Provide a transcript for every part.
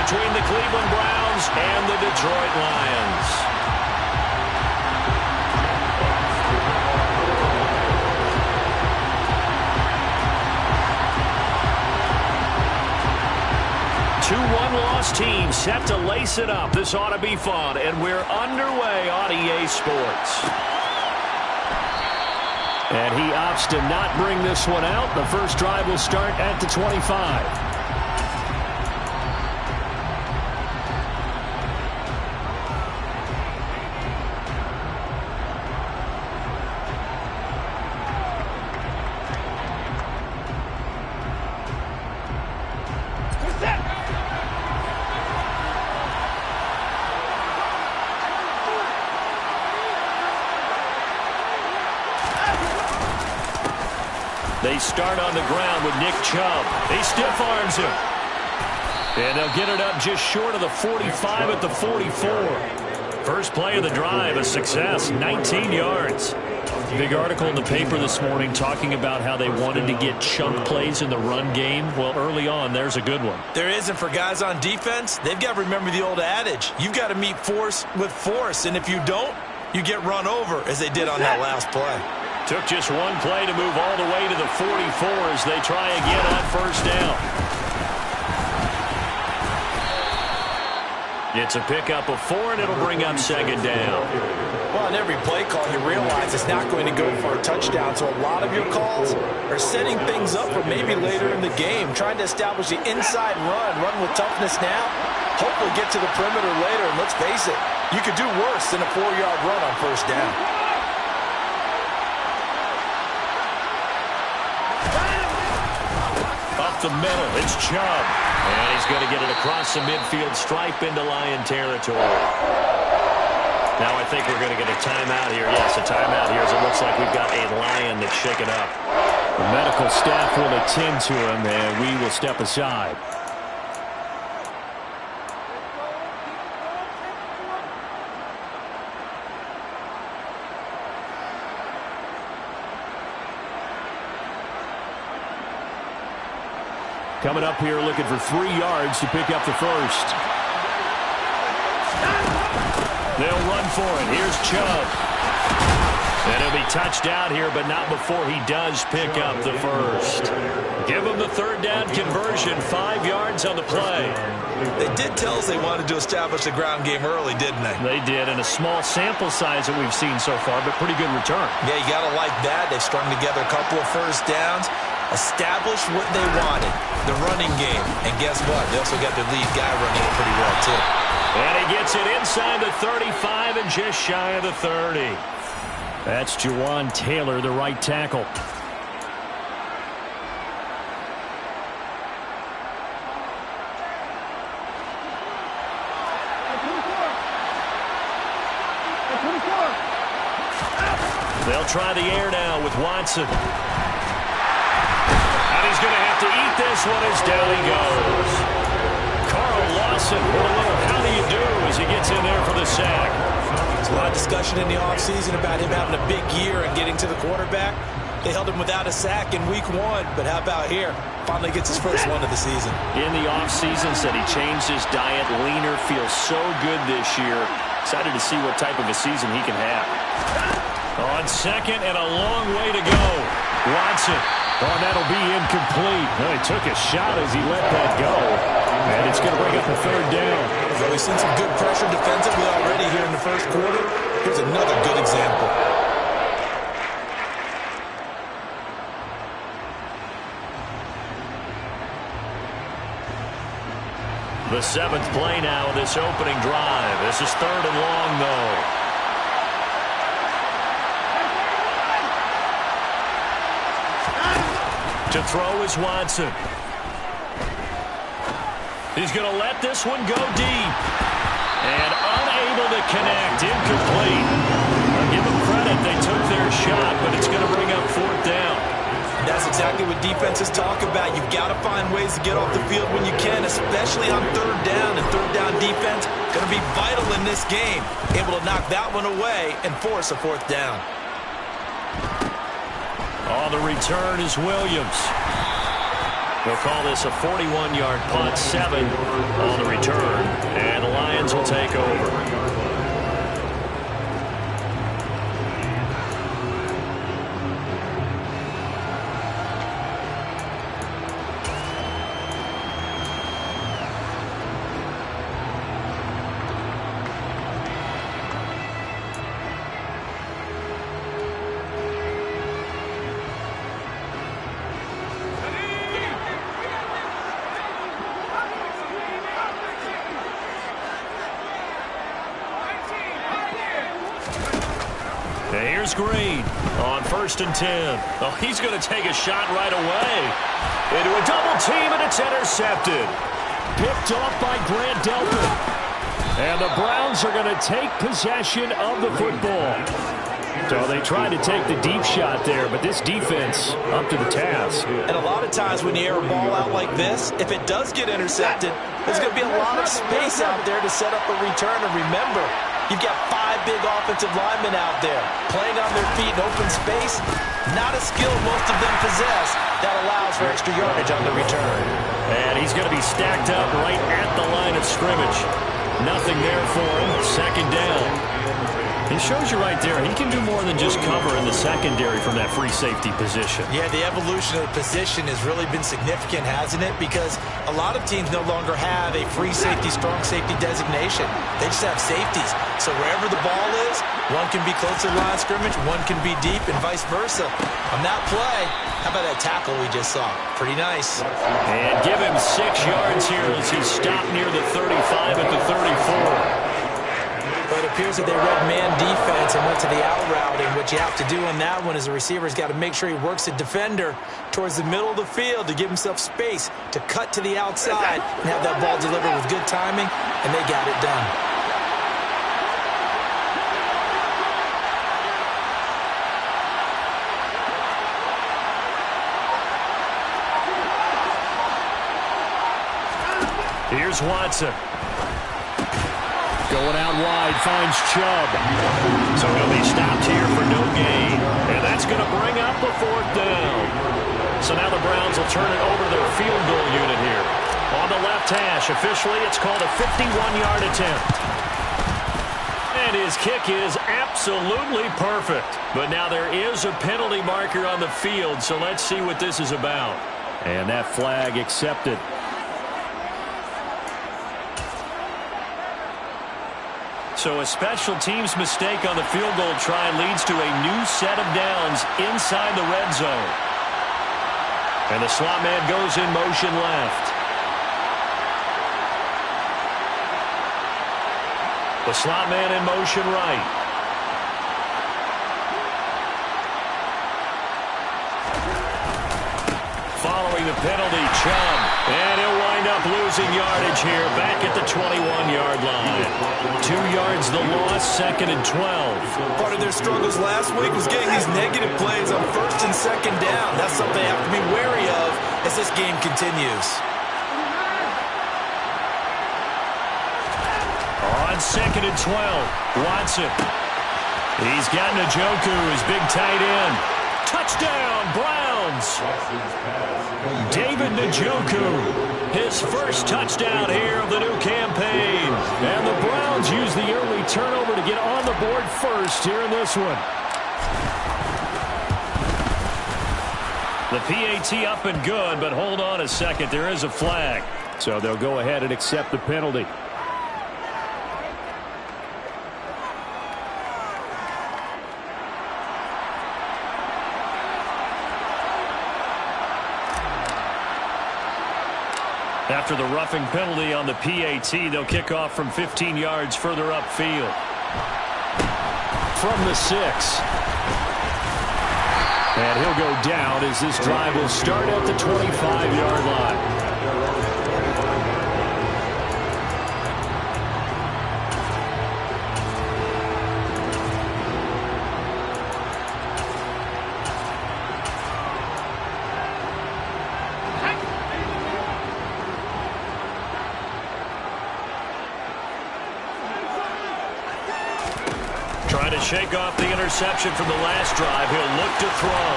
between the Cleveland Browns and the Detroit Lions. Two one-loss teams set to lace it up. This ought to be fun, and we're underway on EA Sports. And he opts to not bring this one out. The first drive will start at the 25. They start on the ground with Nick Chubb. He stiff arms him. And they'll get it up just short of the 45 at the 44. First play of the drive, a success, 19 yards. Big article in the paper this morning talking about how they wanted to get chunk plays in the run game. Well, early on, there's a good one. There isn't for guys on defense. They've got to remember the old adage. You've got to meet force with force, and if you don't, you get run over, as they did on that last play. Took just one play to move all the way to the 44 as they try again on first down. It's a pickup of 4, and it'll bring up second down. Well, on every play call, you realize it's not going to go for a touchdown, so a lot of your calls are setting things up for maybe later in the game, trying to establish the inside run with toughness now, hopefully get to the perimeter later, and let's face it, you could do worse than a 4-yard run on first down. The middle, it's Chubb. And he's going to get it across the midfield stripe into Lion territory. Now I think we're going to get a timeout here. Yes, a timeout here as it looks like we've got a Lion that's shaken up. The medical staff will attend to him, and we will step aside. Coming up here looking for 3 yards to pick up the first. They'll run for it. Here's Chubb. And he'll be touched out here, but not before he does pick up the first. Give him the third down conversion. 5 yards on the play. They did tell us they wanted to establish the ground game early, didn't they? They did, and a small sample size that we've seen so far, but pretty good return. Yeah, you got to like that. They've strung together a couple of first downs. Established what they wanted, the running game. And guess what? They also got their lead guy running it pretty well, too. And he gets it inside the 35 and just shy of the 30. That's Jawan Taylor, the right tackle. They'll try the air now with Watson. He's going to have to eat this one as down he goes. Carl Lawson with a little how do you do as he gets in there for the sack. There's a lot of discussion in the offseason about him having a big year and getting to the quarterback. They held him without a sack in week 1, but how about here? Finally gets his first one of the season. In the offseason, said he changed his diet, leaner, feels so good this year. Excited to see what type of a season he can have. On second and a long way to go. Watson. Oh, that'll be incomplete. Well, he took a shot as he let that go. And it's going to bring up a third down. So we've seen some good pressure defensively already here in the first quarter. Here's another good example. The 7th play now of this opening drive. This is 3rd and long, though. To throw is Watson. He's going to let this one go deep. And unable to connect. Incomplete. I'll give them credit. They took their shot, but it's going to bring up 4th down. And that's exactly what defenses talk about. You've got to find ways to get off the field when you can, especially on 3rd down. And 3rd down defense going to be vital in this game. Able to knock that one away and force a 4th down. On the return is Williams. They'll call this a 41-yard punt, 7 on the return, and the Lions will take over. Here's Green on 1st and 10. Oh, he's going to take a shot right away. Into a double team, and it's intercepted. Picked off by Grant Delpit. And the Browns are going to take possession of the football. So they tried to take the deep shot there, but this defense up to the task. And a lot of times when you air a ball out like this, if it does get intercepted, there's going to be a lot of space out there to set up a return. And remember, you've got 5 big offensive linemen out there playing on their feet in open space. Not a skill most of them possess that allows for extra yardage on the return. And he's going to be stacked up right at the line of scrimmage. Nothing there for him. 2nd down. He shows you right there, he can do more than just cover in the secondary from that free safety position. Yeah, the evolution of the position has really been significant, hasn't it? Because a lot of teams no longer have a free safety, strong safety designation. They just have safeties. So wherever the ball is, one can be close to the line of scrimmage, one can be deep, and vice versa. On that play, how about that tackle we just saw? Pretty nice. And give him 6 yards here as he stopped near the 35 at the 34. But it appears that they read man defense and went to the out route. And what you have to do on that one is the receiver's got to make sure he works the defender towards the middle of the field to give himself space to cut to the outside and have that ball delivered with good timing, and they got it done. Here's Watson. Going out wide, finds Chubb. So he'll be stopped here for no gain. And that's going to bring up the 4th down. So now the Browns will turn it over to their field goal unit here. On the left hash, officially it's called a 51-yard attempt. And his kick is absolutely perfect. But now there is a penalty marker on the field, so let's see what this is about. And that flag accepted. So a special teams mistake on the field goal try leads to a new set of downs inside the red zone. And the slot man goes in motion left. The slot man in motion right. Following the penalty, Chubb. And he'll wind up losing yardage here back at the 21-yard line. 2 yards the loss, 2nd and 12. Part of their struggles last week was getting these negative plays on 1st and 2nd down. That's something they have to be wary of as this game continues. On 2nd and 12, Watson. He's got Njoku, his big tight end. Touchdown, Browns! David Njoku, his first touchdown here of the new campaign. And the Browns use the early turnover to get on the board first here in this one. The PAT up and good, but hold on a second. There is a flag. So they'll go ahead and accept the penalty. After the roughing penalty on the PAT, they'll kick off from 15 yards further upfield. From the 6. And he'll go down as this drive will start at the 25-yard line. to shake off the interception from the last drive, he'll look to throw.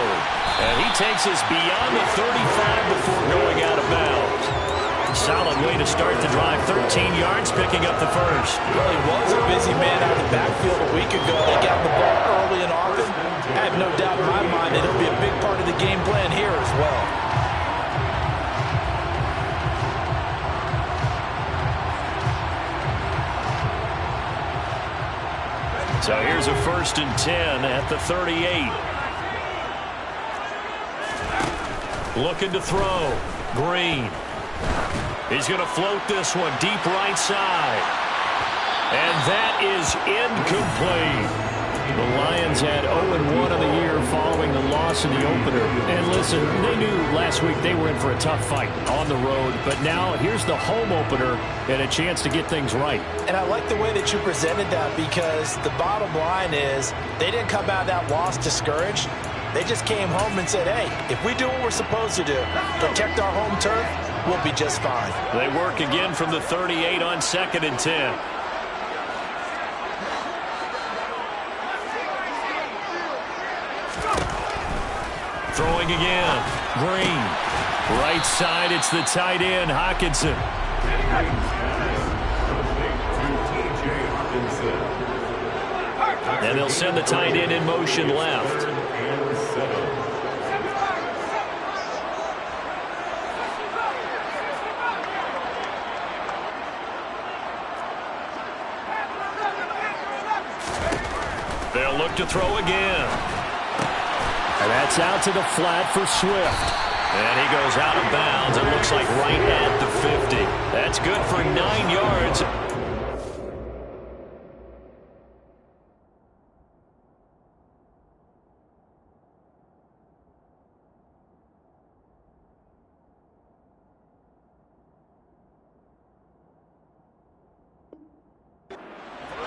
And he takes us beyond the 35 before going out of bounds. Solid way to start the drive. 13 yards, picking up the first. Well, he was a busy man out of the backfield a week ago. They got the ball early and often. I have no doubt in my mind that it'll be a big part of the game plan here as well. So here's a 1st and 10 at the 38. Looking to throw. Green. He's going to float this one deep right side. And that is incomplete. The Lions had 0-1 on the year following the loss in the opener. And listen, they knew last week they were in for a tough fight on the road. But now here's the home opener and a chance to get things right. And I like the way that you presented that, because the bottom line is they didn't come out of that loss discouraged. They just came home and said, hey, if we do what we're supposed to do, protect our home turf, we'll be just fine. They work again from the 38 on 2nd and 10. Throwing again. Green. Right side, it's the tight end, Hockenson. And they'll send the tight end in motion left. They'll look to throw again. And that's out to the flat for Swift. And he goes out of bounds. It looks like right at the 50. That's good for 9 yards.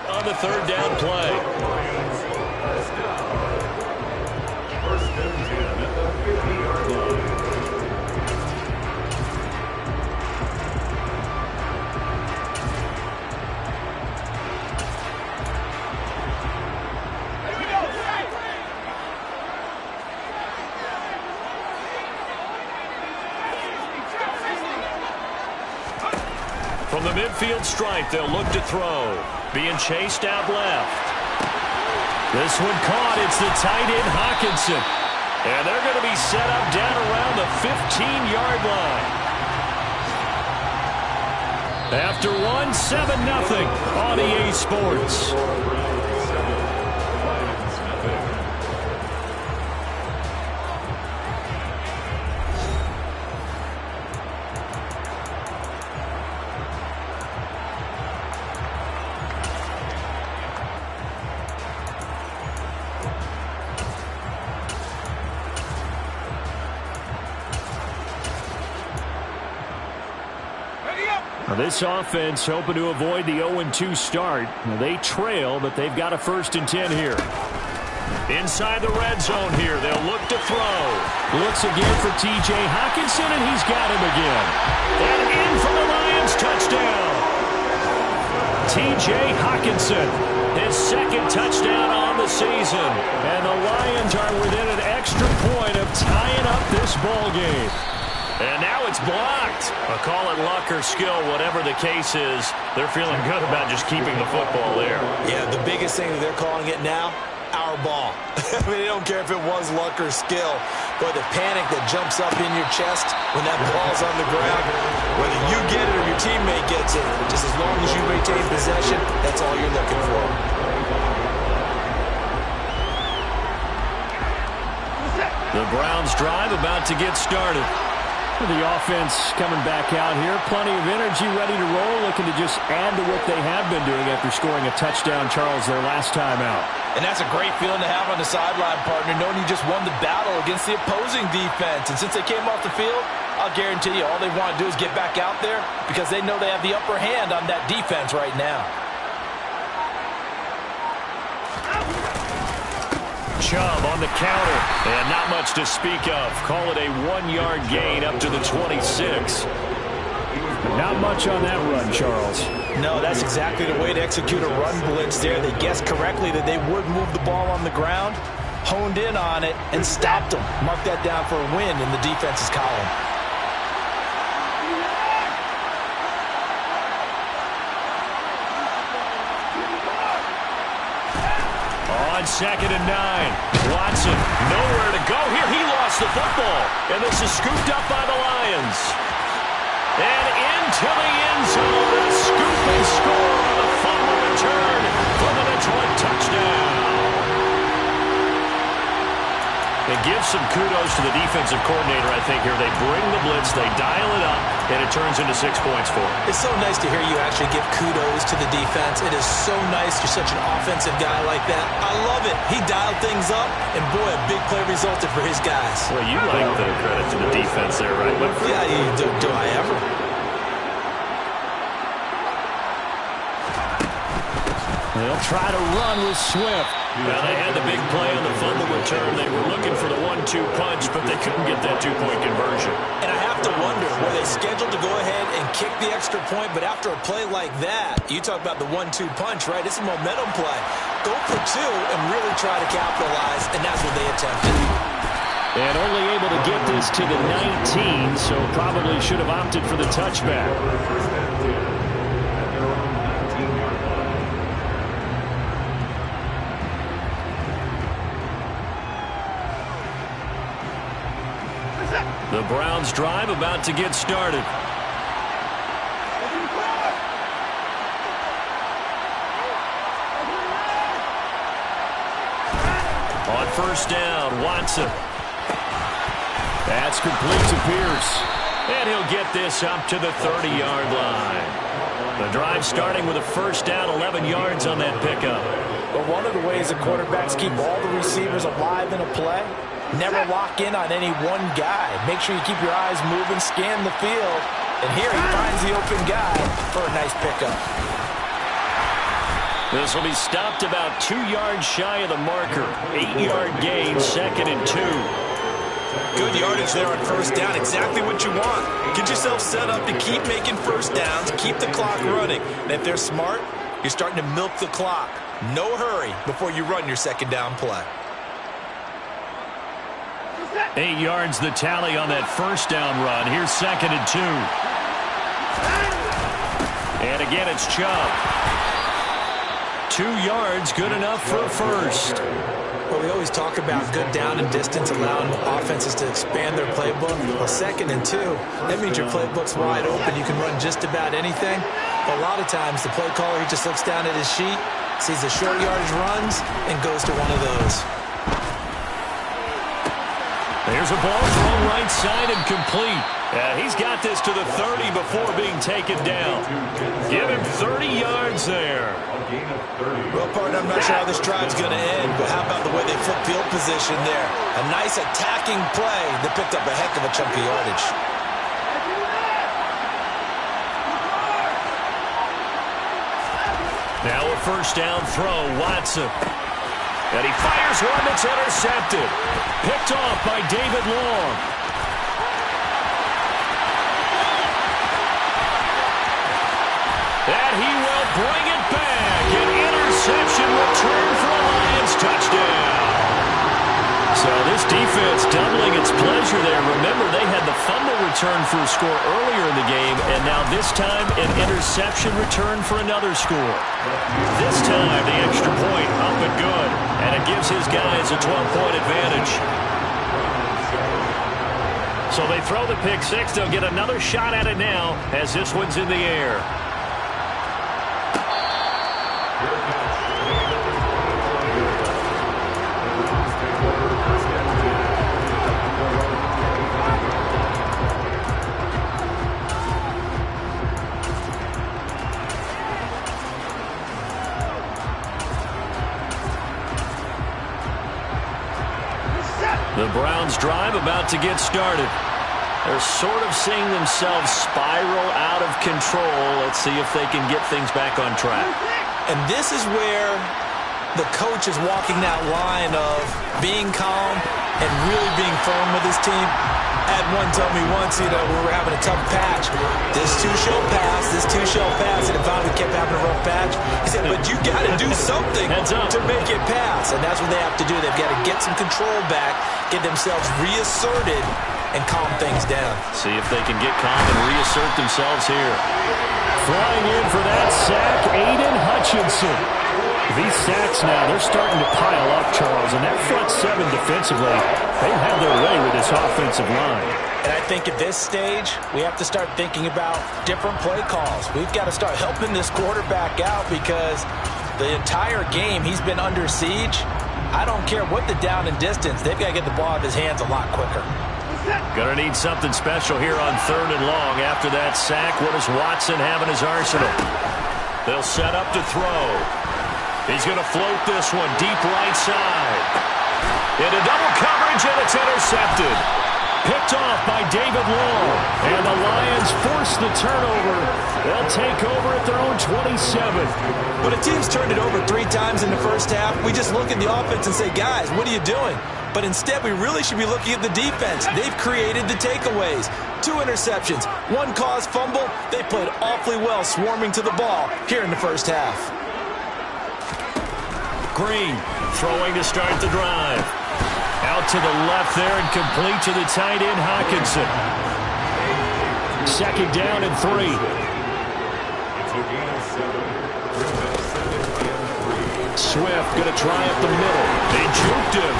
On the 3rd down play. From the midfield stripe, they'll look to throw. Being chased out left. This one caught. It's the tight end, Hockenson. And they're going to be set up down around the 15-yard line. After 7-0 on EA Sports. This offense hoping to avoid the 0-2 start. They trail, but they've got a 1st and 10 here. Inside the red zone here, they'll look to throw. Looks again for T.J. Hockenson, and he's got him again. And in for the Lions, touchdown. T.J. Hockenson, his 2nd touchdown on the season. And the Lions are within an extra point of tying up this ball game. And now it's blocked. I'll call it luck or skill, whatever the case is. They're feeling good about just keeping the football there. Yeah, the biggest thing that they're calling it now, our ball. I mean, they don't care if it was luck or skill, but the panic that jumps up in your chest when that ball's on the ground, whether you get it or your teammate gets it, just as long as you maintain possession, that's all you're looking for. The Browns drive about to get started. The offense coming back out here. Plenty of energy, ready to roll, looking to just add to what they have been doing after scoring a touchdown, Charles, their last time out. And that's a great feeling to have on the sideline, partner, knowing you just won the battle against the opposing defense. And since they came off the field, I'll guarantee you all they want to do is get back out there because they know they have the upper hand on that defense right now. Chubb on the counter, and not much to speak of. Call it a 1-yard gain up to the 26. Not much on that run, Charles. No, that's exactly the way to execute a run blitz there. They guessed correctly that they would move the ball on the ground, honed in on it, and stopped them. Mark that down for a win in the defense's column. On 2nd and 9, Watson, nowhere to go here. He lost the football, and this is scooped up by the Lions. And into the end zone, a scoop and score on the fumble return for the Detroit touchdown. It gives some kudos to the defensive coordinator, I think, here. They bring the blitz, they dial it up, and it turns into 6 points for them. It's so nice to hear you actually give kudos to the defense. It is so nice you're such an offensive guy like that. I love it. He dialed things up, and boy, a big play resulted for his guys. Well, you like the credit to the defense there, right? Yeah, do I ever? They'll try to run with Swift. Well, they had the big play on the fumble return. They were looking for the 1-2 punch, but they couldn't get that two-point conversion. And I have to wonder, were they scheduled to go ahead and kick the extra point, but after a play like that, you talk about the 1-2 punch, right? It's a momentum play. Go for two and really try to capitalize, and that's what they attempted. And only able to get this to the 19, so probably should have opted for the touchback. The Browns drive about to get started. On 1st down, Watson. That's complete to Pierce. And he'll get this up to the 30-yard line. The drive starting with a 1st down, 11 yards on that pickup. But one of the ways that quarterbacks keep all the receivers alive in a play, never lock in on any one guy. Make sure you keep your eyes moving, scan the field. And here he finds the open guy for a nice pickup. This will be stopped about 2 yards shy of the marker. 8-yard gain, 2nd and 2. Good yardage there on 1st down. Exactly what you want. Get yourself set up to keep making 1st downs, keep the clock running. And if they're smart, you're starting to milk the clock. No hurry before you run your 2nd down play. 8 yards the tally on that 1st down run. Here's 2nd and 2. And again, it's Chubb. 2 yards, good enough for a 1st. Well, we always talk about good down and distance, allowing offenses to expand their playbook. Well, 2nd and 2, that means your playbook's wide open. You can run just about anything. But a lot of times, the play caller, he just looks down at his sheet, sees the short yardage runs, and goes to one of those. There's a ball thrown right side and complete. He's got this to the 30 before being taken down. Give him 30 yards there. Well, partner, I'm not sure how this drive's going to end, but how about the way they flip field position there? A nice attacking play that picked up a heck of a chunk of yardage. Now a 1st down throw, Watson. And he fires one that's intercepted. Picked off by David Long. And he will bring it back. An interception return for a Lions touchdown. So this defense doubling its pleasure there. Remember, they had the fumble return for a score earlier in the game, and now this time an interception return for another score. This time the extra point up and good, and it gives his guys a 12-point advantage. So they throw the pick six. They'll get another shot at it now as this one's in the air. The Browns drive about to get started. They're sort of seeing themselves spiral out of control. Let's see if they can get things back on track. And this is where the coach is walking that line of being calm and really being firm with his team. had one tell me once, we were having a tough patch. This two shall pass. And if we kept having a rough patch, he said, but you got to do something to make it pass. And that's what they have to do. They've got to get some control back, get themselves reasserted, and calm things down. See if they can get calm and reassert themselves here. Flying in for that sack, Aiden Hutchinson. These sacks now, they're starting to pile up, Charles, and that front seven defensively, they have their way with this offensive line. And I think at this stage, we have to start thinking about different play calls. We've got to start helping this quarterback out because the entire game he's been under siege. I don't care what the down and distance, they've got to get the ball out of his hands a lot quicker. Gonna need something special here on 3rd and long. After that sack, what does Watson have in his arsenal? They'll set up to throw. He's going to float this one deep right side. Into double coverage, and it's intercepted. Picked off by David Long. And the Lions force the turnover. They'll take over at their own 27. When a team's turned it over 3 times in the first half, we just look at the offense and say, guys, what are you doing? But instead, we really should be looking at the defense. They've created the takeaways. 2 interceptions, 1 caused fumble. They played awfully well swarming to the ball here in the first half. Green throwing to start the drive. Out to the left there and complete to the tight end, Hockenson. 2nd down and 3. Swift going to try up the middle. They juked him.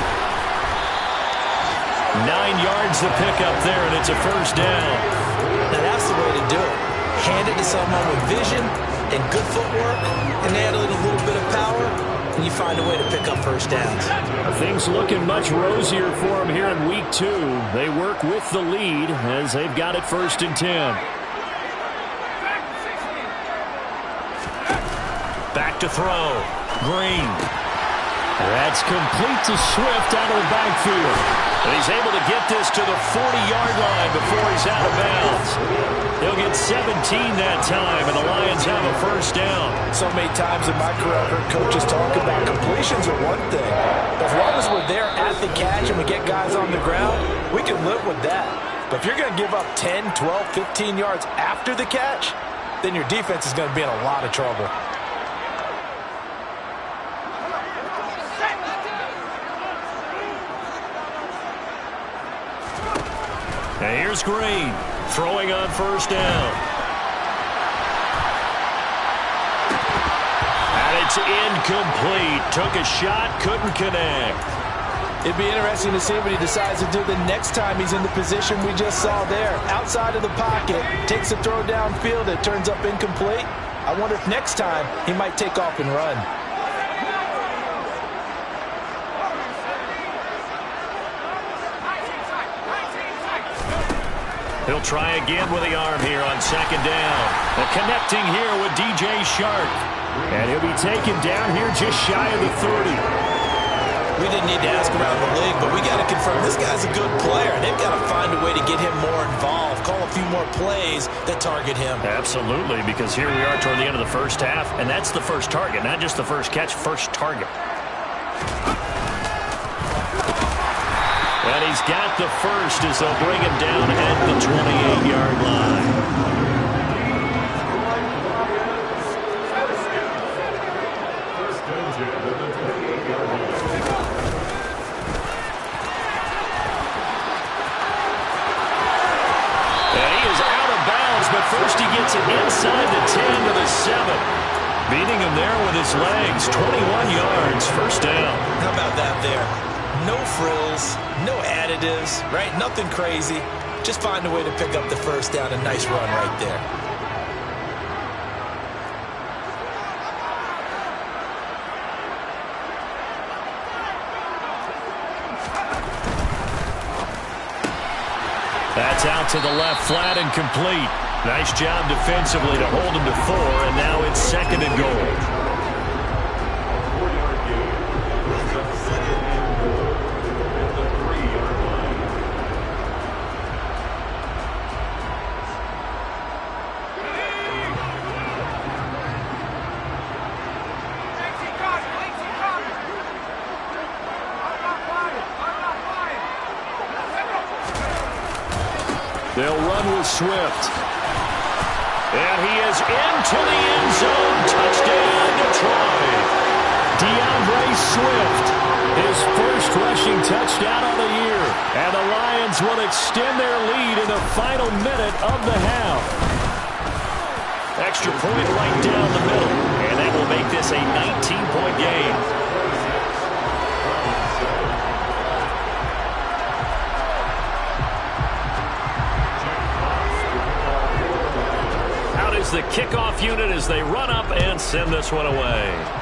9 yards to pick up there, and it's a first down. Now that's the way to do it. Hand it to someone with vision and good footwork, and add a little bit of power, and you find a way to pick up first downs. Things looking much rosier for them here in week 2. They work with the lead as they've got it 1st and 10. Back to throw. Green. That's complete to Swift out of the backfield. And he's able to get this to the 40-yard line before he's out of bounds. He'll get 17 that time, and the Lions have a first down. So many times in my career, I've heard coaches talk about completions are one thing. But as long as we're there at the catch and we get guys on the ground, we can live with that. But if you're going to give up 10, 12, 15 yards after the catch, then your defense is going to be in a lot of trouble. And here's Green, throwing on first down. And it's incomplete. Took a shot, couldn't connect. It'd be interesting to see what he decides to do the next time he's in the position we just saw there. Outside of the pocket, takes a throw downfield, it turns up incomplete. I wonder if next time he might take off and run. He'll try again with the arm here on 2nd down. The connecting here with DJ Shark. And he'll be taken down here just shy of the 30. We didn't need to ask around the league, but we got to confirm this guy's a good player. They've got to find a way to get him more involved, call a few more plays that target him. Absolutely, because here we are toward the end of the first half, and that's the first target, not just the first catch, first target. And he's got the first as they'll bring him down at the 28-yard line. And he is out of bounds, but first he gets it inside the 10 to the 7. Beating him there with his legs, 21 yards, first down. How about that there? No frills, no additives, right? Nothing crazy. Just find a way to pick up the first down. A nice run right there. That's out to the left, flat and complete. Nice job defensively to hold him to 4, and now it's 2nd and goal. They'll run with Swift. And he is into the end zone. Touchdown, Detroit. DeAndre Swift, his first rushing touchdown of the year. And the Lions will extend their lead in the final minute of the half. Extra point right down the middle. And that will make this a 19-point game. Out is the kickoff unit as they run up and send this one away.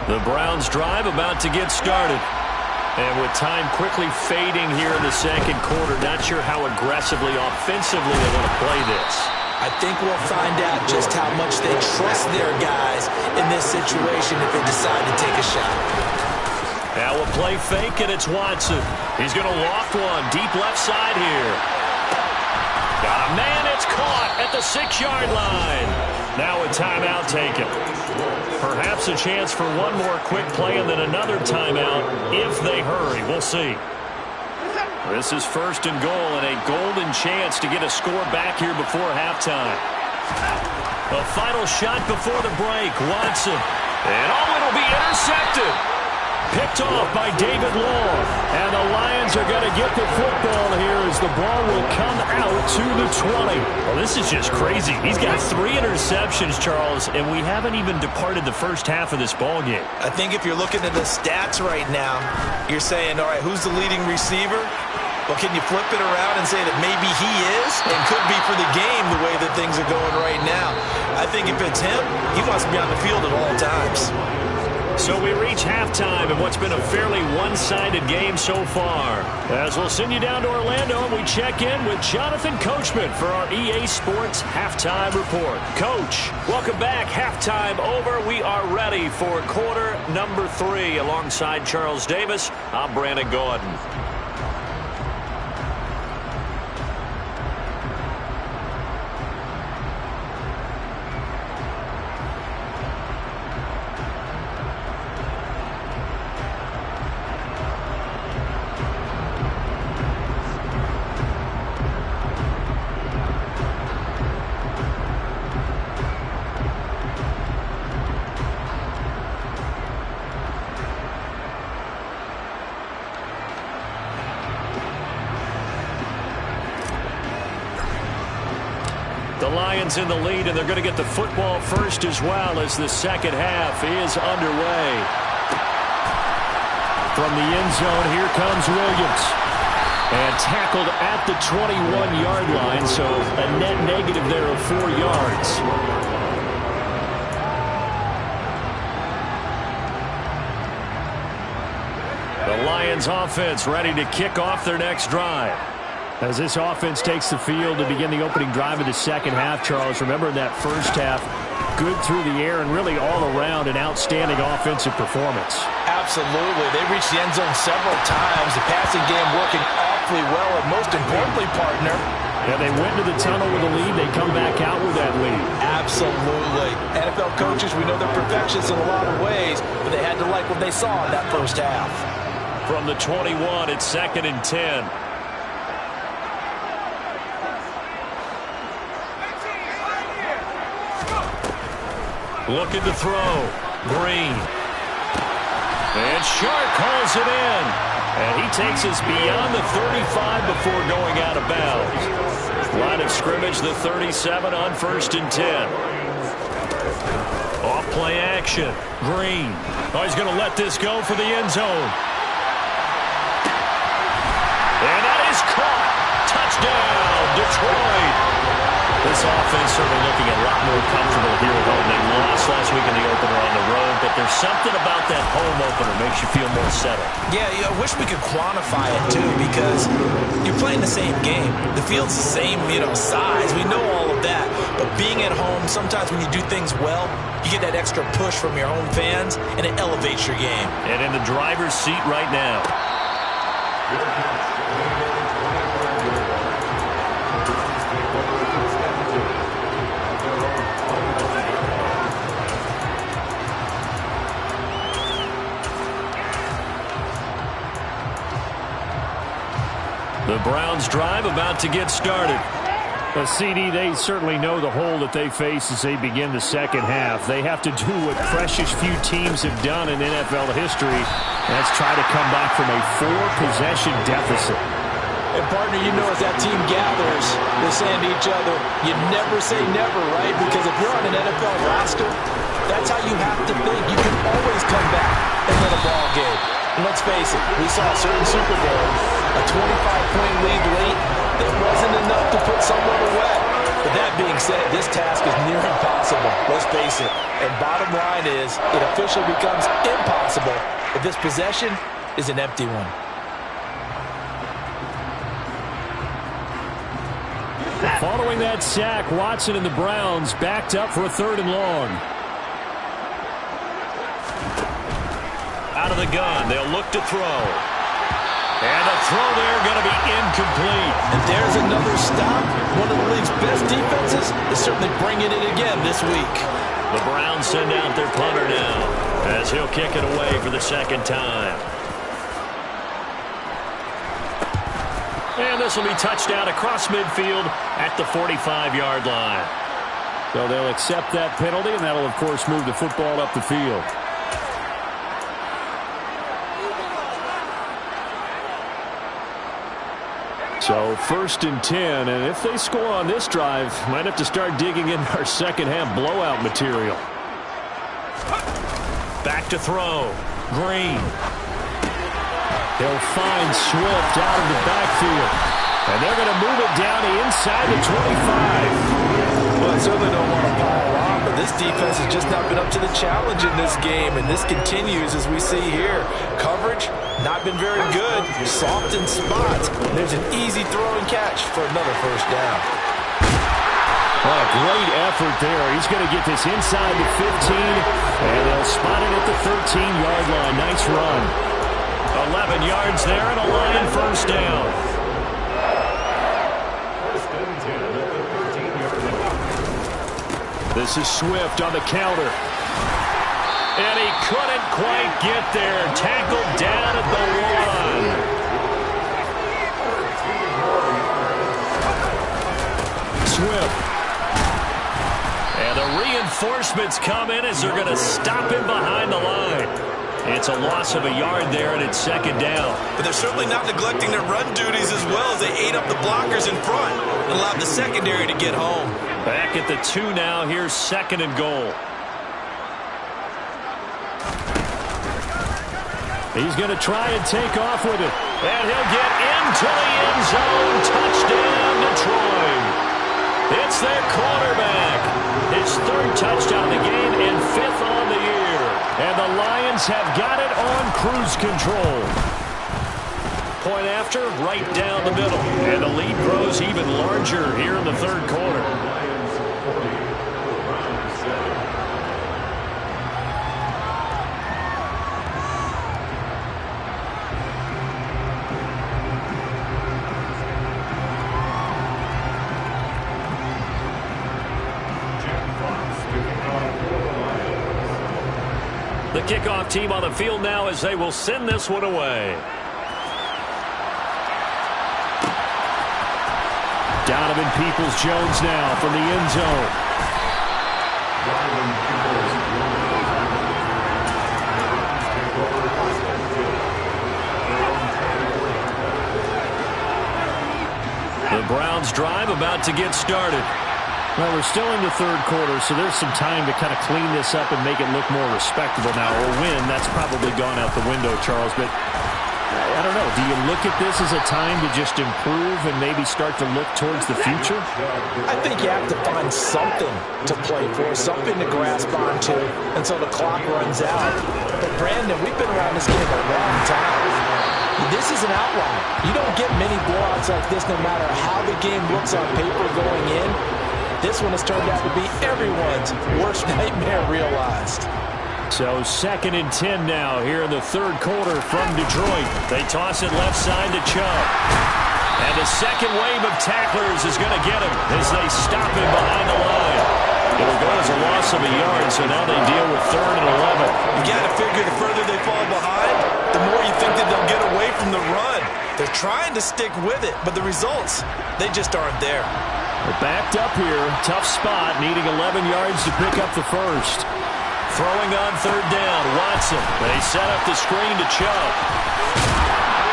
The Browns drive about to get started. And with time quickly fading here in the second quarter, not sure how aggressively, offensively they want to play this. I think we'll find out just how much they trust their guys in this situation if they decide to take a shot. Now a play fake, and it's Watson. He's going to loft one deep left side here. Got a man, it's caught at the 6-yard line. Now a timeout taken. Perhaps a chance for one more quick play and then another timeout if they hurry. We'll see. This is first and goal and a golden chance to get a score back here before halftime. A final shot before the break. Watson. And it'll be intercepted. Picked off by David Long. And the Lions are going to get the football here as the ball will come out to the 20. Well, this is just crazy. He's got 3 interceptions, Charles, and we haven't even departed the first half of this ball game. I think if you're looking at the stats right now, you're saying, all right, who's the leading receiver? Well, can you flip it around and say that maybe he is and could be for the game the way that things are going right now? I think if it's him, he wants to be on the field at all times. So we reach halftime in what's been a fairly one-sided game so far. As we'll send you down to Orlando, and we check in with Jonathan Coachman for our EA Sports Halftime Report. Coach, welcome back. Halftime over. We are ready for quarter number 3. Alongside Charles Davis, I'm Brandon Gordon. The Lions in the lead, and they're going to get the football first as well as the second half is underway. From the end zone, here comes Williams. And tackled at the 21-yard line, so a net negative there of 4 yards. The Lions offense ready to kick off their next drive. As this offense takes the field to begin the opening drive of the second half, Charles, remember in that first half, good through the air and really all around an outstanding offensive performance. Absolutely. They reached the end zone several times. The passing game working awfully well, and most importantly, partner, yeah, they went to the tunnel with a lead. They come back out with that lead. Absolutely. NFL coaches, we know they're perfectionists in a lot of ways, but they had to like what they saw in that first half. From the 21, it's 2nd and 10. Looking to throw. Green. And Shark calls it in. And he takes us beyond the 35 before going out of bounds. Line of scrimmage, the 37 on 1st and 10. Off play action. Green. Oh, he's going to let this go for the end zone. And that is caught. Touchdown, Detroit. This offense certainly looking a lot more comfortable here at home. They lost last week in the opener on the road, but there's something about that home opener makes you feel more settled. Yeah, I wish we could quantify it, too, because you're playing the same game. The field's the same, size. We know all of that. But being at home, sometimes when you do things well, you get that extra push from your home fans, and it elevates your game. And in the driver's seat right now. The Browns drive about to get started. CD, they certainly know the hole that they face as they begin the second half. They have to do what precious few teams have done in NFL history. That's try to come back from a 4-possession deficit. And, partner, as that team gathers, they're saying to each other, you never say never, right? Because if you're on an NFL roster, that's how you have to think. You can always come back and win a ball game. And let's face it, we saw a certain Super Bowl, a 25-point lead late, that wasn't enough to put someone away. But that being said, this task is near impossible. Let's face it. And bottom line is, it officially becomes impossible if this possession is an empty one. Following that sack, Watson and the Browns backed up for a 3rd and long. Out of the gun, they'll look to throw. And the throw there going to be incomplete. And there's another stop. One of the league's best defenses is certainly bringing it again this week. The Browns send out their punter now as he'll kick it away for the second time. And this will be touchdown across midfield at the 45-yard line. So they'll accept that penalty, and that'll, of course, move the football up the field. So 1st and 10, and if they score on this drive, might have to start digging in our second half blowout material. Back to throw. Green. He'll find Swift out of the backfield. And they're going to move it down to inside the 25. Well, I certainly don't want to pile on, but this defense has just not been up to the challenge in this game, and this continues as we see here. Coverage, not been very good. Soft in spots. There's an easy throw and catch for another first down. Well, a great effort there. He's going to get this inside the 15, and they'll spot it at the 13-yard line. Nice run. 11 yards there and a Lion first down. This is Swift on the counter. And he couldn't quite get there. Tackled down at the 1. Swift. And the reinforcements come in as they're going to stop him behind the line. It's a loss of a yard there, and it's second down. But they're certainly not neglecting their run duties as well as they ate up the blockers in front and allowed the secondary to get home. Back at the 2 now. Here's 2nd and goal. He's going to try and take off with it. And he'll get into the end zone. Touchdown, Detroit. It's their quarterback. His 3rd touchdown of the game and 5th on the year. And the Lions have got it on cruise control. Point after, right down the middle. And the lead grows even larger here in the 3rd quarter. The kickoff team on the field now as they will send this one away. Donovan Peoples-Jones now from the end zone. The Browns drive about to get started. Well, we're still in the 3rd quarter, so there's some time to kind of clean this up and make it look more respectable now. Or win, that's probably gone out the window, Charles. But I don't know. Do you look at this as a time to just improve and maybe start to look towards the future? I think you have to find something to play for, something to grasp onto until the clock runs out. But, Brandon, we've been around this game a long time. This is an outlier. You don't get many blowouts like this no matter how the game looks on paper going in. This one has turned out to be everyone's worst nightmare realized. So 2nd and 10 now here in the third quarter from Detroit. They toss it left side to Chubb. And the second wave of tacklers is going to get him as they stop him behind the line. It'll go as a loss of a yard, so now they deal with 3rd and 11. You got to figure the further they fall behind, the more you think that they'll get away from the run. They're trying to stick with it, but the results, they just aren't there. They're backed up here. Tough spot, needing 11 yards to pick up the first. Throwing on 3rd down, Watson. They set up the screen to Chubb.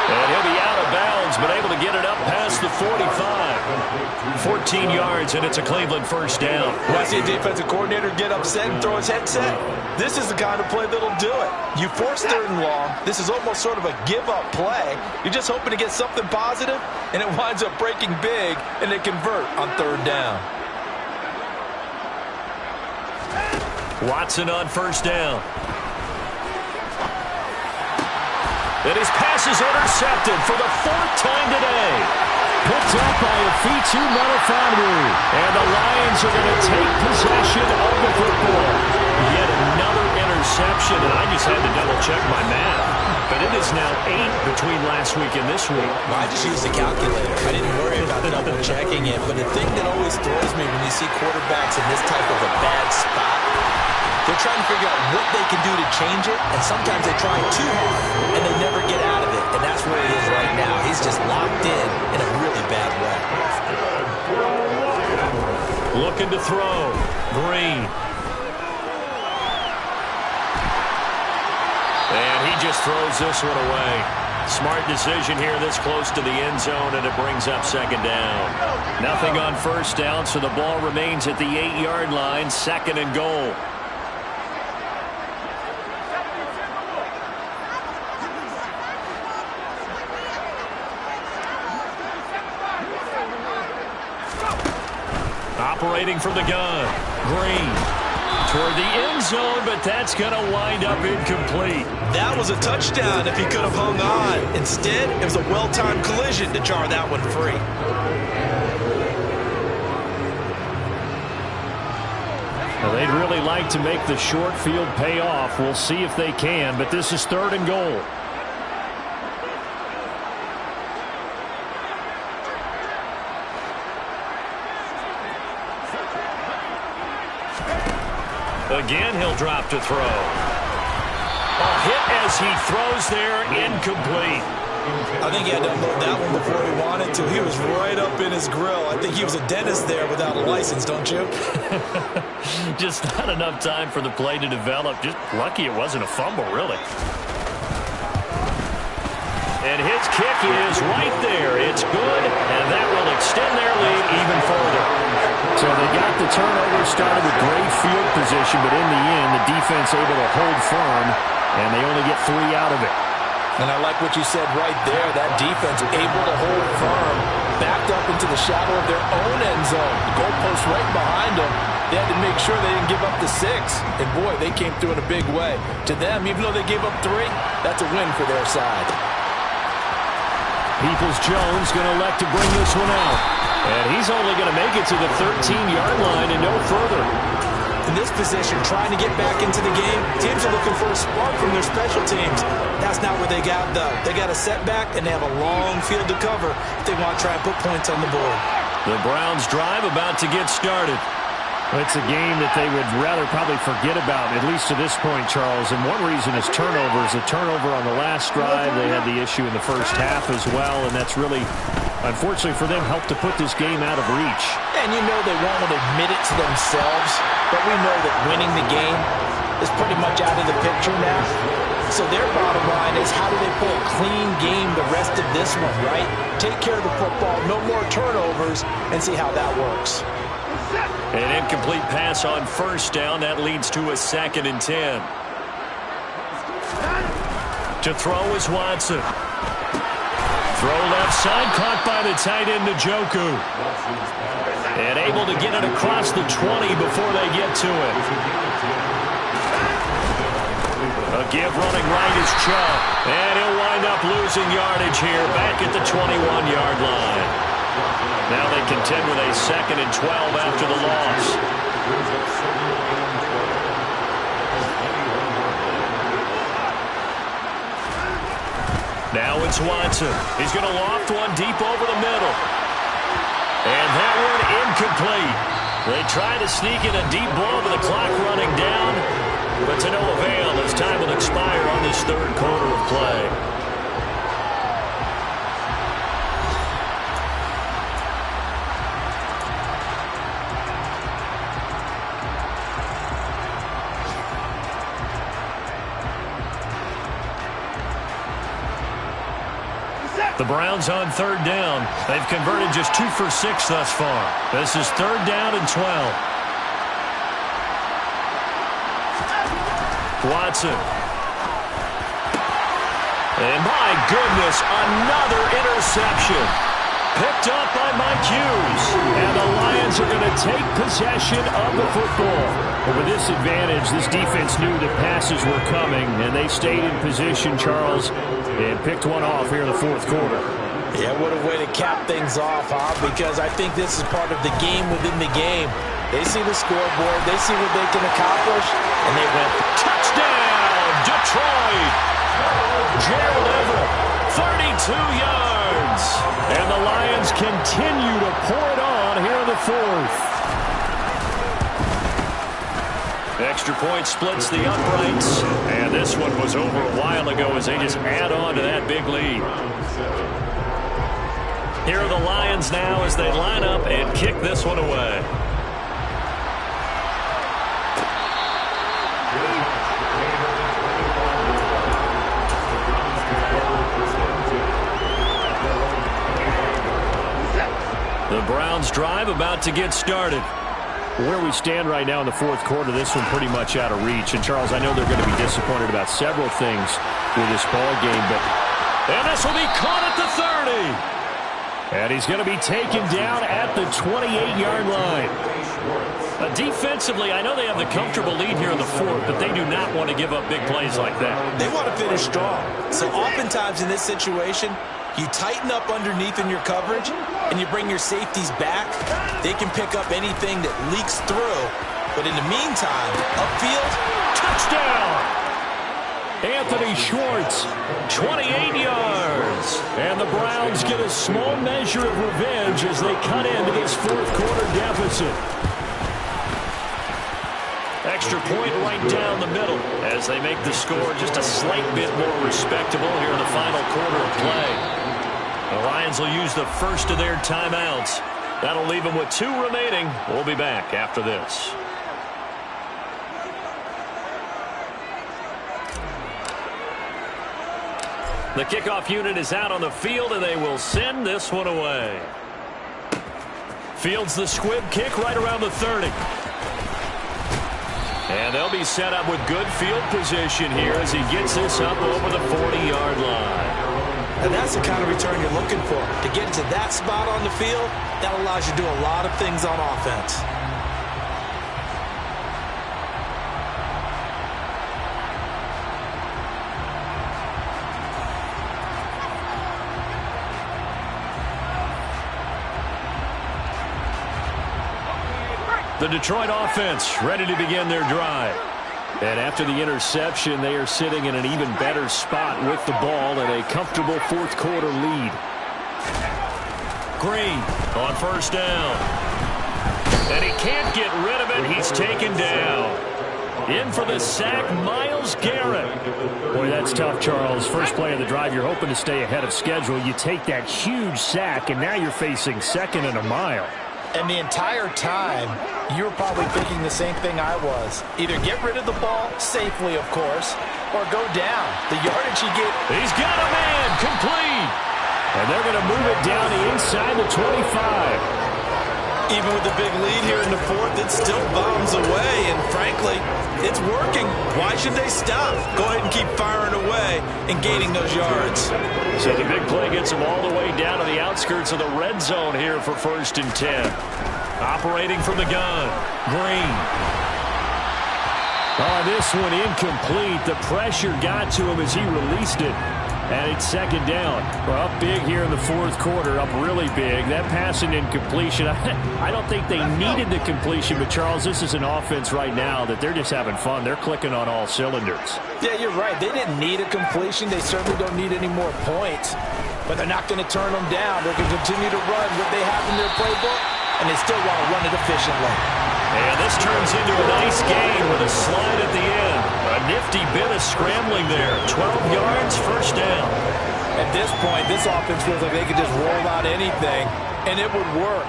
And he'll be out of bounds, but able to get it up past the 45. 14 yards, and it's a Cleveland first down. When I see a defensive coordinator get upset and throw his headset, this is the kind of play that'll do it. You force 3rd and long. This is almost sort of a give-up play. You're just hoping to get something positive, and it winds up breaking big, and they convert on 3rd down. Watson on first down. And his pass is intercepted for the 4th time today. Picked up by Afitu Melifonwu. And the Lions are going to take possession of the football. Yet another interception, and I just had to double-check my math. But it is now 8 between last week and this week. Well, I just used a calculator. I didn't worry about double-checking it. But the thing that always throws me when you see quarterbacks in this type of a bad spot, they're trying to figure out what they can do to change it, and sometimes they try too hard, and they never get out of it. And that's where he is right now. He's just locked in a really bad way. Looking to throw. Green. And he just throws this one away. Smart decision here this close to the end zone, and it brings up 2nd down. Nothing on 1st down, so the ball remains at the 8-yard line, 2nd and goal. Operating from the gun. Green. Toward the end zone, but that's going to wind up incomplete. That was a touchdown if he could have hung on. Instead, it was a well-timed collision to jar that one free. Well, they'd really like to make the short field pay off. We'll see if they can, but this is 3rd and goal. Again, he'll drop to throw. A hit as he throws there, incomplete. I think he had to unload that one before he wanted to. He was right up in his grill. I think he was a dentist there without a license, don't you? Just not enough time for the play to develop. Just lucky it wasn't a fumble, really. And his kick is right there. It's good, and that will extend their lead even further. So they got the turnover started with great field position, but in the end, the defense able to hold firm, and they only get 3 out of it. And I like what you said right there. That defense able to hold firm, backed up into the shadow of their own end zone. The goalpost right behind them. They had to make sure they didn't give up the 6. And, boy, they came through in a big way. To them, even though they gave up 3, that's a win for their side. Peoples-Jones going to elect to bring this one out. And he's only going to make it to the 13-yard line and no further. In this position, trying to get back into the game, teams are looking for a spark from their special teams. That's not what they got, though. They got a setback, and they have a long field to cover if they want to try and put points on the board. The Browns' drive about to get started. It's a game that they would rather probably forget about, at least to this point, Charles. And one reason is turnovers. A turnover on the last drive. They had the issue in the first half as well, and that's really, unfortunately for them, helped to put this game out of reach. And you know they won't admit it to themselves, but we know that winning the game is pretty much out of the picture now. So their bottom line is, how do they pull a clean game the rest of this one, right? Take care of the football, no more turnovers, and see how that works. An incomplete pass on first down. That leads to a 2nd and 10. To throw is Watson. Throw left side, caught by the tight end Njoku. And able to get it across the 20 before they get to it. A give running right is Chubb. And he'll wind up losing yardage here back at the 21-yard line. Now they contend with a 2nd and 12 after the loss. Now it's Watson. He's going to loft one deep over the middle. And that one incomplete. They try to sneak in a deep blow with the clock running down, but to no avail as time will expire on this 3rd quarter of play. The Browns on 3rd down. They've converted just 2 for 6 thus far. This is 3rd down and 12. Watson. And my goodness, another interception. Picked up by Mike Hughes. And the Lions are going to take possession of the football. But with this advantage, this defense knew that passes were coming, and they stayed in position, Charles, and picked one off here in the 4th quarter. Yeah, what a way to cap things off, huh? Because I think this is part of the game within the game. They see the scoreboard, they see what they can accomplish, and they went, touchdown, Detroit! Gerald Everett, 32 yards. And the Lions continue to pour it on here in the 4th. Extra point splits the uprights, and this one was over a while ago as they just add on to that big lead. Here are the Lions now as they line up and kick this one away. The Browns drive about to get started. Where we stand right now in the 4th quarter, this one pretty much out of reach. And, Charles, I know they're going to be disappointed about several things with this ball game, but and this will be caught at the 30. And he's going to be taken down at the 28-yard line. Defensively, I know they have the comfortable lead here in the 4th, but they do not want to give up big plays like that. They want to finish strong. So oftentimes in this situation, you tighten up underneath in your coverage, and you bring your safeties back. They can pick up anything that leaks through. But in the meantime, upfield, touchdown! Anthony Schwartz, 28 yards. And the Browns get a small measure of revenge as they cut into this 4th quarter deficit. Extra point right down the middle as they make the score just a slight bit more respectable here in the final quarter of play. The Lions will use the first of their timeouts. That'll leave them with 2 remaining. We'll be back after this. The kickoff unit is out on the field, and they will send this one away. Fields the squib kick right around the 30. And they'll be set up with good field position here as he gets this up over the 40-yard line. And that's the kind of return you're looking for. To get to that spot on the field, that allows you to do a lot of things on offense. The Detroit offense ready to begin their drive. And after the interception, they are sitting in an even better spot with the ball and a comfortable 4th quarter lead. Green on 1st down. And he can't get rid of it. He's taken down. In for the sack, Myles Garrett. Boy, that's tough, Charles. First play of the drive, you're hoping to stay ahead of schedule. You take that huge sack, and now you're facing 2nd and a mile. And the entire time, you were probably thinking the same thing I was. Either get rid of the ball, safely of course, or go down. The yardage he gets. He's got a man, complete. And they're going to move it down to inside the 25. Even with the big lead here in the fourth, it still bombs away, and frankly, it's working. Why should they stop? Go ahead and keep firing away and gaining those yards. So the big play gets them all the way down to the outskirts of the red zone here for 1st and 10. Operating from the gun, Green. Oh, this one incomplete. The pressure got to him as he released it. And it's 2nd down. We're up big here in the 4th quarter, up really big. That passing incompletion, I don't think they needed the completion, but Charles, this is an offense right now that they're just having fun. They're clicking on all cylinders. Yeah, you're right. They didn't need a completion. They certainly don't need any more points. But they're not going to turn them down. They're going to continue to run what they have in their playbook, and they still want to run it efficiently. And this turns into a nice game with a slide at the end. A nifty bit of scrambling there. 12 yards, 1st down. At this point, this offense feels like they could just roll out anything, and it would work.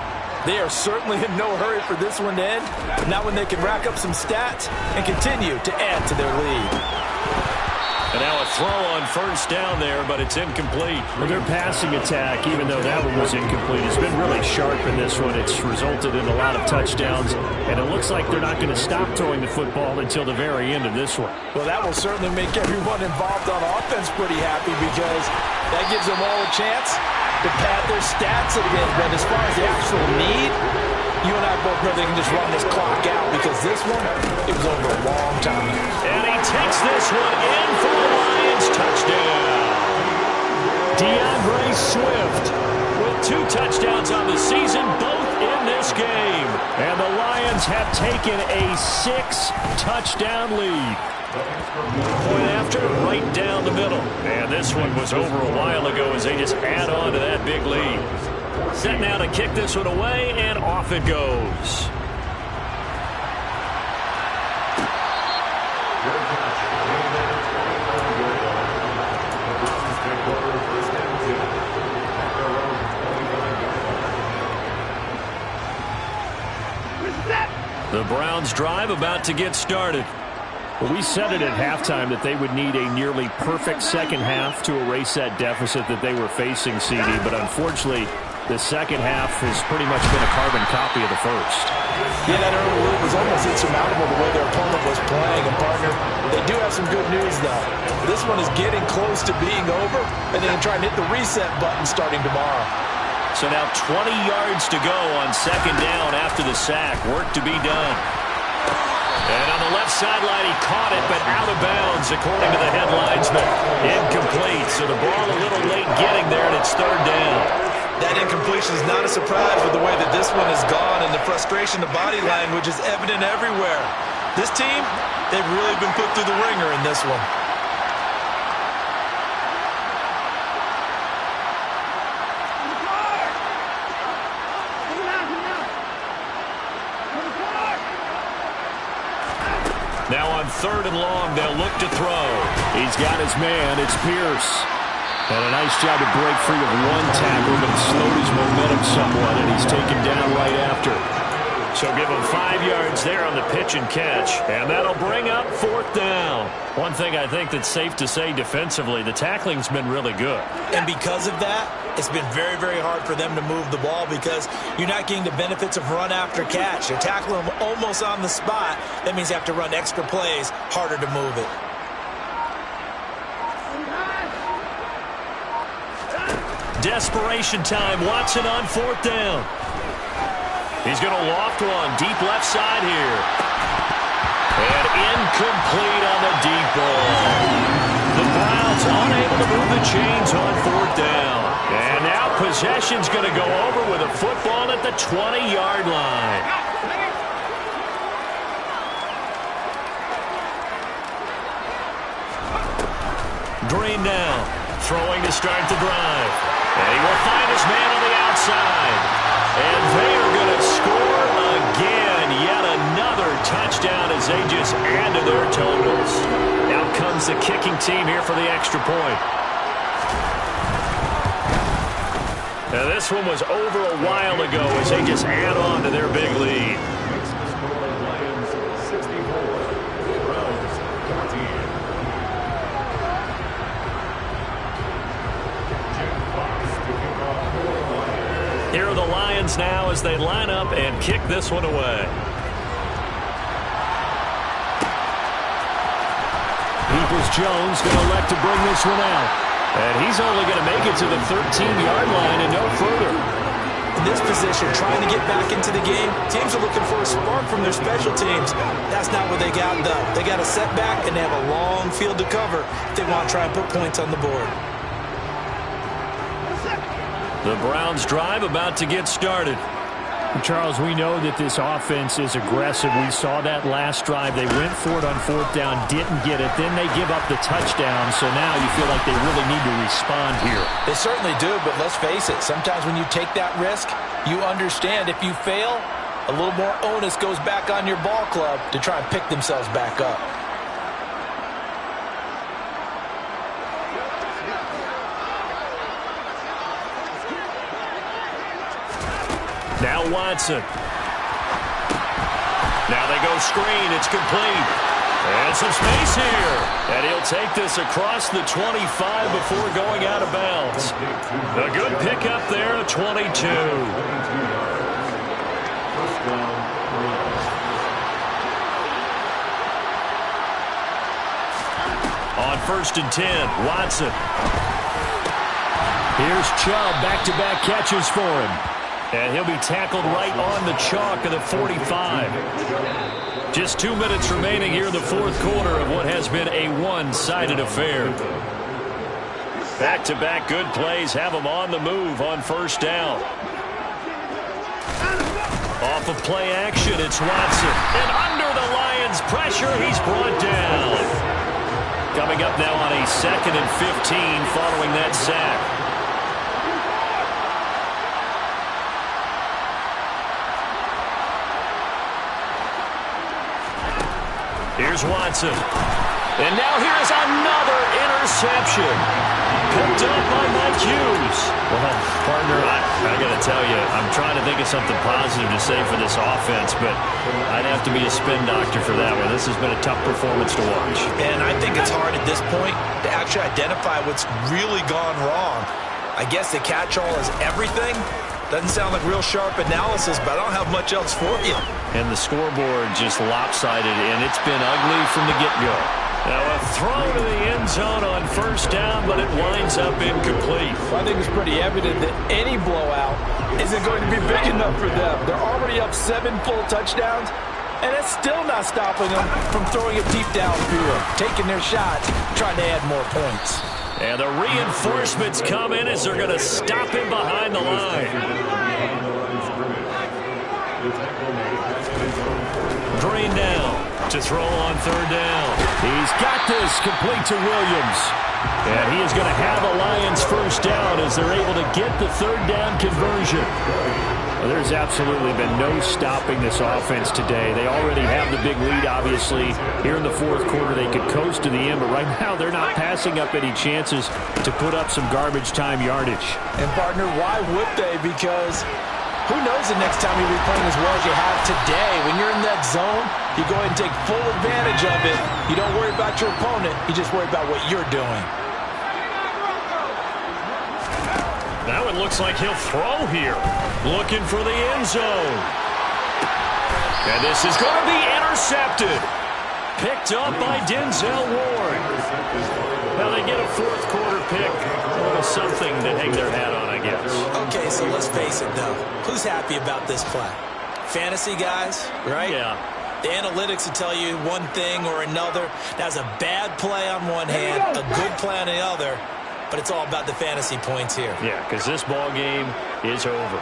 They are certainly in no hurry for this one to end. Not when they can rack up some stats and continue to add to their lead. And now a throw on 1st down there, but it's incomplete. Well, their passing attack, even though that one was incomplete, has been really sharp in this one. It's resulted in a lot of touchdowns, and it looks like they're not going to stop throwing the football until the very end of this one. Well, that will certainly make everyone involved on offense pretty happy because that gives them all a chance to pad their stats again. But as far as the actual need, you and I both know they can just run this clock out because this one, it was over a long time. And he takes this one in for the Lions touchdown. DeAndre Swift with 2 touchdowns on the season, both in this game. And the Lions have taken a 6-touchdown lead. Point after, right down the middle. And this one was over a while ago as they just add on to that big lead. Set now to kick this one away, and off it goes. The Browns drive about to get started. Well, we said it at halftime that they would need a nearly perfect second half to erase that deficit that they were facing, CD, but unfortunately, the second half has pretty much been a carbon copy of the first. Yeah, that early lead was almost insurmountable the way their opponent was playing. And, partner, they do have some good news, though. This one is getting close to being over, and they can try and hit the reset button starting tomorrow. So now 20 yards to go on 2nd down after the sack. Work to be done. And on the left sideline, he caught it, but out of bounds, according to the head linesman. Incomplete, so the ball a little late getting there, and it's 3rd down. That incompletion is not a surprise with the way that this one has gone, and the frustration, the body language is evident everywhere. This team, they've really been put through the ringer in this one. Now on 3rd and long, they'll look to throw. He's got his man. It's Pierce. And a nice job to break free of one tackle, but it slowed his momentum somewhat, and he's taken down right after. So give him 5 yards there on the pitch and catch, and that'll bring up 4th down. One thing I think that's safe to say defensively, the tackling's been really good. And because of that, it's been very, very hard for them to move the ball because you're not getting the benefits of run after catch. You're tackling them almost on the spot. That means you have to run extra plays, harder to move it. Desperation time. Watson on 4th down. He's going to loft one. Deep left side here. And incomplete on the deep ball. The Browns unable to move the chains on 4th down. And now possession's going to go over with a football at the 20-yard line. Green now. Throwing to start the drive. And he will find his man on the outside. And they are going to score again. Yet another touchdown as they just add to their totals. Out comes the kicking team here for the extra point. Now this one was over a while ago as they just add on to their big lead. Here are the Lions now as they line up and kick this one away. Peoples-Jones going to elect to bring this one out. And he's only going to make it to the 13-yard line and no further. In this position, trying to get back into the game, teams are looking for a spark from their special teams. That's not what they got, though. They got a setback, and they have a long field to cover if they want to try and put points on the board. The Browns drive about to get started. Charles, we know that this offense is aggressive. We saw that last drive. They went for it on fourth down, didn't get it. Then they give up the touchdown. So now you feel like they really need to respond here. They certainly do, but let's face it. Sometimes when you take that risk, you understand if you fail, a little more onus goes back on your ball club to try and pick themselves back up. Now Watson. Now they go screen. It's complete. And some space here. And he'll take this across the 25 before going out of bounds. A good pickup there, a 22. On 1st and 10, Watson. Here's Chubb, back-to-back catches for him. And he'll be tackled right on the chalk of the 45. Just 2 minutes remaining here in the fourth quarter of what has been a one-sided affair. Back-to-back good plays have them on the move on 1st down. Off of play action, it's Watson. And under the Lions' pressure, he's brought down. Coming up now on a 2nd and 15 following that sack. Here's Watson. And now here's another interception. Picked up by Mike Hughes. Well, partner, I got to tell you, I'm trying to think of something positive to say for this offense, but I'd have to be a spin doctor for that one. This has been a tough performance to watch. And I think it's hard at this point to actually identify what's really gone wrong. I guess the catch-all is everything. Doesn't sound like real sharp analysis, but I don't have much else for you. And the scoreboard just lopsided, and it's been ugly from the get-go. Now a throw to the end zone on 1st down, but it winds up incomplete. Well, I think it's pretty evident that any blowout isn't going to be big enough for them. They're already up 7 full touchdowns, and it's still not stopping them from throwing it deep downfield, taking their shots, trying to add more points. And the reinforcements come in as they're going to stop him behind the line. Green down to throw on 3rd down. He's got this complete to Williams. And he is going to have a Lions 1st down as they're able to get the 3rd down conversion. Well, there's absolutely been no stopping this offense today. They already have the big lead, obviously. Here in the fourth quarter, they could coast to the end, but right now they're not passing up any chances to put up some garbage time yardage. And, partner, why would they? Because who knows the next time you'll be playing as well as you have today. When you're in that zone, you go ahead and take full advantage of it. You don't worry about your opponent. You just worry about what you're doing. Now it looks like he'll throw here. Looking for the end zone. And this is going to be intercepted. Picked up by Denzel Ward. Now they get a fourth quarter pick. A little something to hang their hat on, I guess. Okay, so let's face it, though. Who's happy about this play? Fantasy guys, right? Yeah. The analytics will tell you one thing or another. That's a bad play on one hand, a good play on the other. But it's all about the fantasy points here. Yeah, because this ball game is over.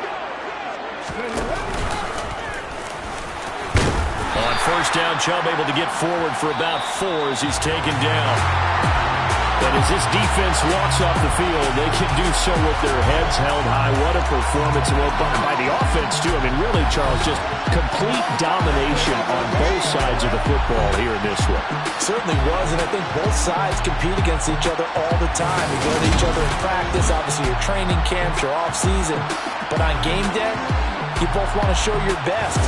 On 1st down, Chubb able to get forward for about 4 as he's taken down. But as this defense walks off the field, they can do so with their heads held high. What a performance by the offense, too. I mean, really, Charles, just complete domination on both sides of the football here in this one. Certainly was, and I think both sides compete against each other all the time. You go to each other in practice, obviously your training camps, your off-season. But on game day, you both want to show your best.